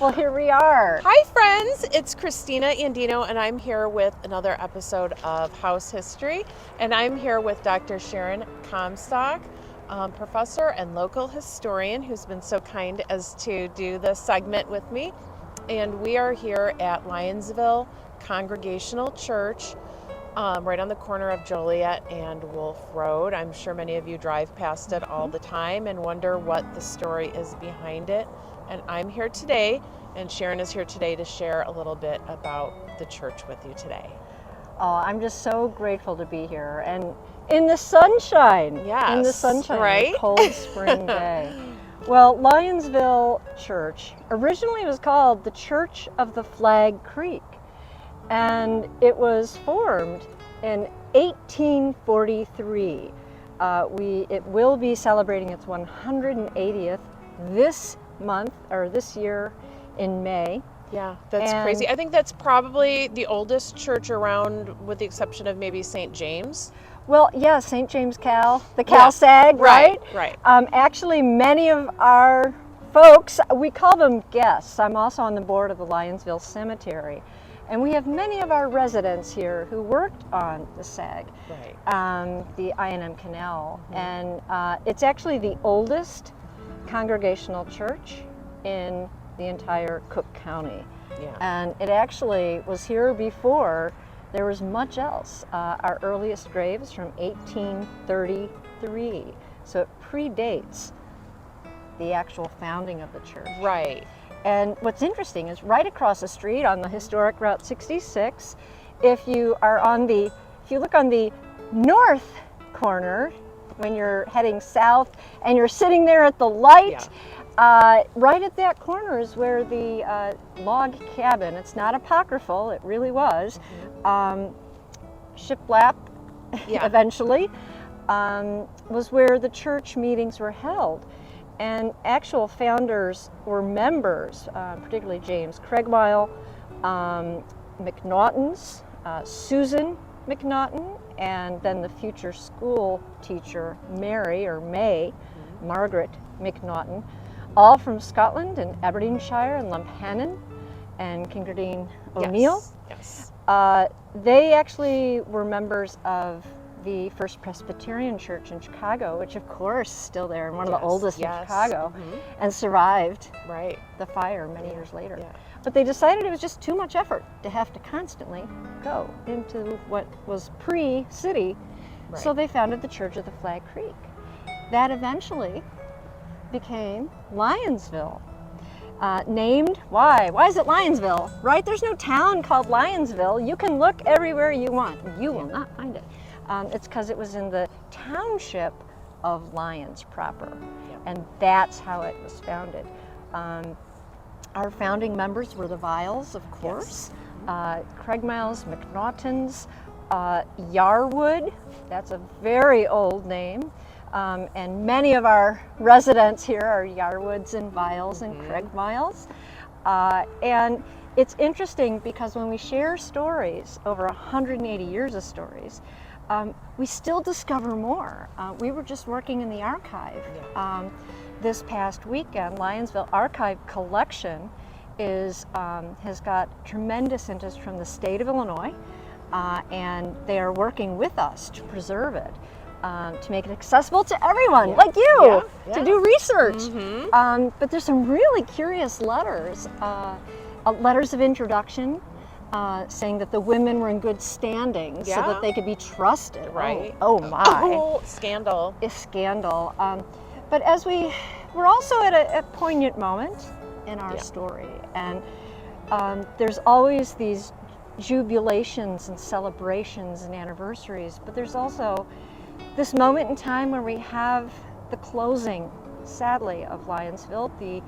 Well, here we are. Hi friends, it's Christina Andino and I'm here with another episode of House History, and I'm here with Dr. Sharon Comstock, professor and local historian who's been so kind as to do this segment with me. And we are here at Lyonsville Congregational Church, right on the corner of Joliet and Wolf Road. I'm sure many of you drive past it all the time and wonder what the story is behind it. And I'm here today, and Sharon is here today to share a little bit about the church with you today. Oh, I'm just so grateful to be here and in the sunshine. Yes, in the sunshine, right? On a cold spring day. Well, Lyonsville Church originally was called the Church of the Flag Creek, and it was formed in 1843. It will be celebrating its 180th this month, or this year in May. Yeah, that's crazy. I think that's probably the oldest church around, with the exception of maybe St. James. Well, yeah, St. James Cal, the Cal Sag, right? Right. Actually, many of our folks, we call them guests. I'm also on the board of the Lyonsville Cemetery. And we have many of our residents here who worked on the Sag, the I&M Canal. Mm-hmm. And it's actually the oldest congregational church in the entire Cook County. Yeah. And it actually was here before there was much else. Our earliest grave is from 1833, so it predates the actual founding of the church. Right. And what's interesting is right across the street on the historic Route 66, if you look on the north corner when you're heading south and you're sitting there at the light, right at that corner is where the log cabin, it's not apocryphal, it really was, shiplap eventually, was where the church meetings were held. And actual founders were members, particularly James Craigmile, McNaughtons, Susan McNaughton, and then the future school teacher, Margaret McNaughton, all from Scotland and Aberdeenshire and Lumphanan and Kincardine O'Neill. Yes. They actually were members of the First Presbyterian Church in Chicago, which of course is still there and one of the oldest in Chicago, and survived the fire many years later. Yeah. But they decided it was just too much effort to have to constantly go into what was pre-city, so they founded the Church of the Flag Creek. That eventually became Lyonsville. Named, why? Why is it Lyonsville? Right? There's no town called Lyonsville. You can look everywhere you want. You will not find it. It's because it was in the township of Lyons proper, and that's how it was founded. Our founding members were the Viles, of course, Craigmiles, McNaughtons, Yarwood, that's a very old name, and many of our residents here are Yarwoods and Viles and Craigmiles. And it's interesting because when we share stories, over 180 years of stories, we still discover more. We were just working in the archive this past weekend. Lyonsville Archive Collection has got tremendous interest from the state of Illinois, and they are working with us to preserve it, to make it accessible to everyone like you, to do research. But there's some really curious letters, letters of introduction, saying that the women were in good standing so that they could be trusted. Right. Oh my. Oh, scandal. A scandal. But as we're also at a poignant moment in our story, and there's always these jubilations and celebrations and anniversaries, but there's also this moment in time where we have the closing, sadly, of Lyonsville. The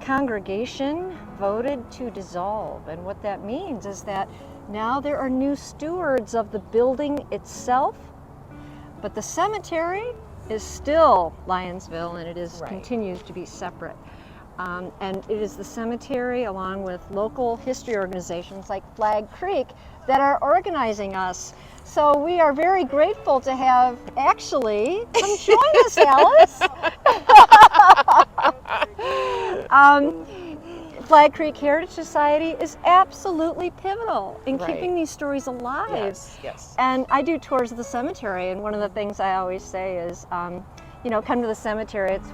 congregation voted to dissolve, and what that means is that now there are new stewards of the building itself, but the cemetery is still Lyonsville, and it continues to be separate. And it is the cemetery, along with local history organizations like Flag Creek, that are organizing us. So we are very grateful to have, actually, come join us, Alice. Flag Creek Heritage Society is absolutely pivotal in keeping these stories alive. Yes. And I do tours of the cemetery, and one of the things I always say is, come to the cemetery. It's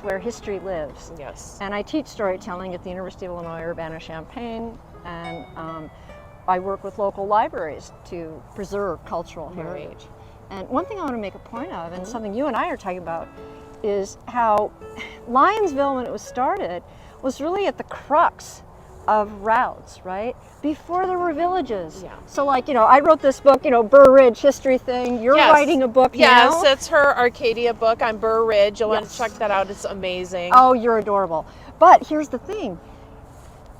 where history lives. Yes. And I teach storytelling at the University of Illinois Urbana-Champaign, and I work with local libraries to preserve cultural heritage. And one thing I want to make a point of, and something you and I are talking about, is how Lyonsville, when it was started, was really at the crux of routes, right? Before there were villages. Yeah. So I wrote this book, Burr Ridge history thing. You're writing a book now. Yes, it's her Arcadia book on Burr Ridge. You'll want to check that out. It's amazing. Oh, you're adorable. But here's the thing.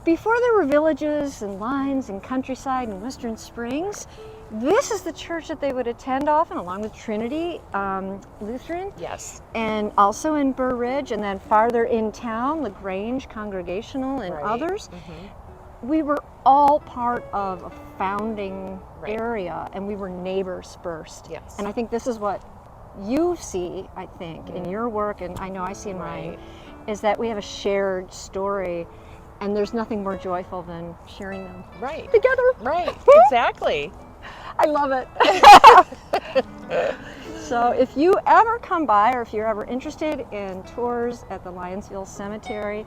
Before there were villages and lines and countryside and Western Springs, this is the church that they would attend often, along with Trinity Lutheran. Yes. And also in Burr Ridge, and then farther in town, LaGrange Congregational and others. We were all part of a founding area, and we were neighbors first. Yes. And I think this is what you see, I think, in your work, and I know I see in mine, is that we have a shared story, and there's nothing more joyful than sharing them together. Right, exactly. I love it. So if you ever come by, or if you're ever interested in tours at the Lyonsville Cemetery,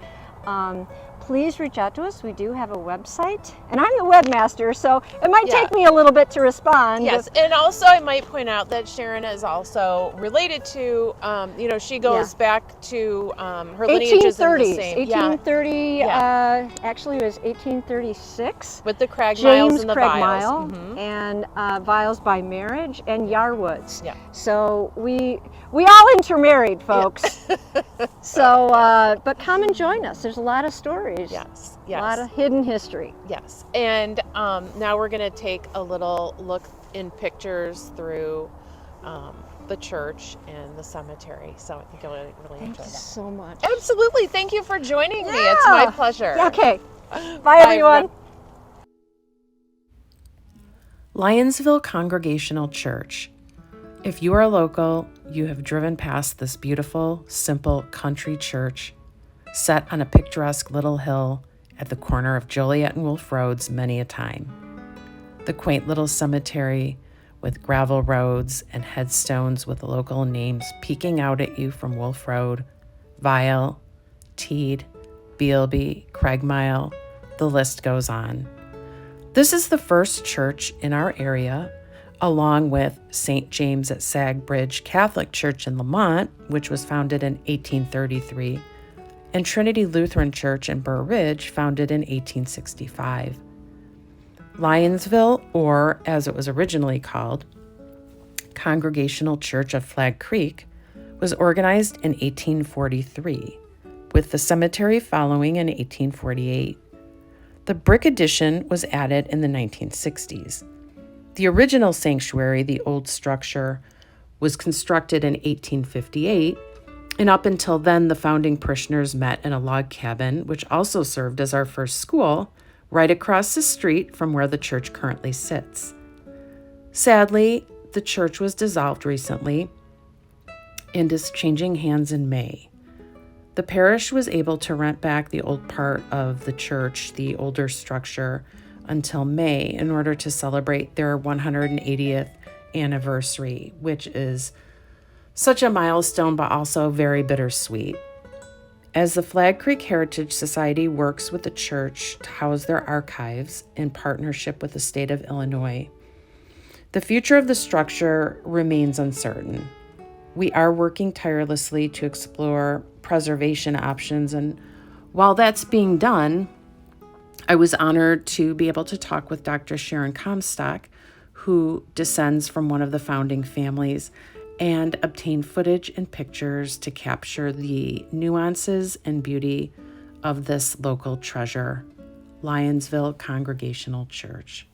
please reach out to us. We do have a website, and I'm the webmaster, so it might take me a little bit to respond. Yes, and also I might point out that Sharon is also related to, she goes back to her lineage is in the same. 1830, actually it was 1836. With the Craig James Miles and the Craig Viles. Mile, and Viles by marriage, and Yarwoods. Yeah. So we all intermarried, folks. So, but come and join us. There's a lot of stories. Yes. A lot of hidden history. Yes. And now we're going to take a little look in pictures through the church and the cemetery. So I think you'll really enjoy that. Thank you so much. Absolutely. Thank you for joining me. It's my pleasure. Okay. Bye, everyone. Lyonsville Congregational Church. If you are local, you have driven past this beautiful, simple country church set on a picturesque little hill at the corner of Joliet and Wolf Roads many a time. The quaint little cemetery with gravel roads and headstones with local names peeking out at you from Wolf Road, Vial, Teed, Bealby, Craigmile, the list goes on. This is the first church in our area, along with St. James at Sag Bridge Catholic Church in Lamont, which was founded in 1833, and Trinity Lutheran Church in Burr Ridge, founded in 1865. Lyonsville, or as it was originally called, Congregational Church of Flag Creek, was organized in 1843, with the cemetery following in 1848. The brick addition was added in the 1960s. The original sanctuary, the old structure, was constructed in 1858, and up until then, the founding parishioners met in a log cabin, which also served as our first school, right across the street from where the church currently sits. Sadly, the church was dissolved recently and is changing hands in May. The parish was able to rent back the old part of the church, the older structure, until May in order to celebrate their 180th anniversary, which is such a milestone, but also very bittersweet. As the Flag Creek Heritage Society works with the church to house their archives in partnership with the state of Illinois, the future of the structure remains uncertain. We are working tirelessly to explore preservation options, and while that's being done, I was honored to be able to talk with Dr. Sharon Comstock, who descends from one of the founding families, and obtain footage and pictures to capture the nuances and beauty of this local treasure, Lyonsville Congregational Church.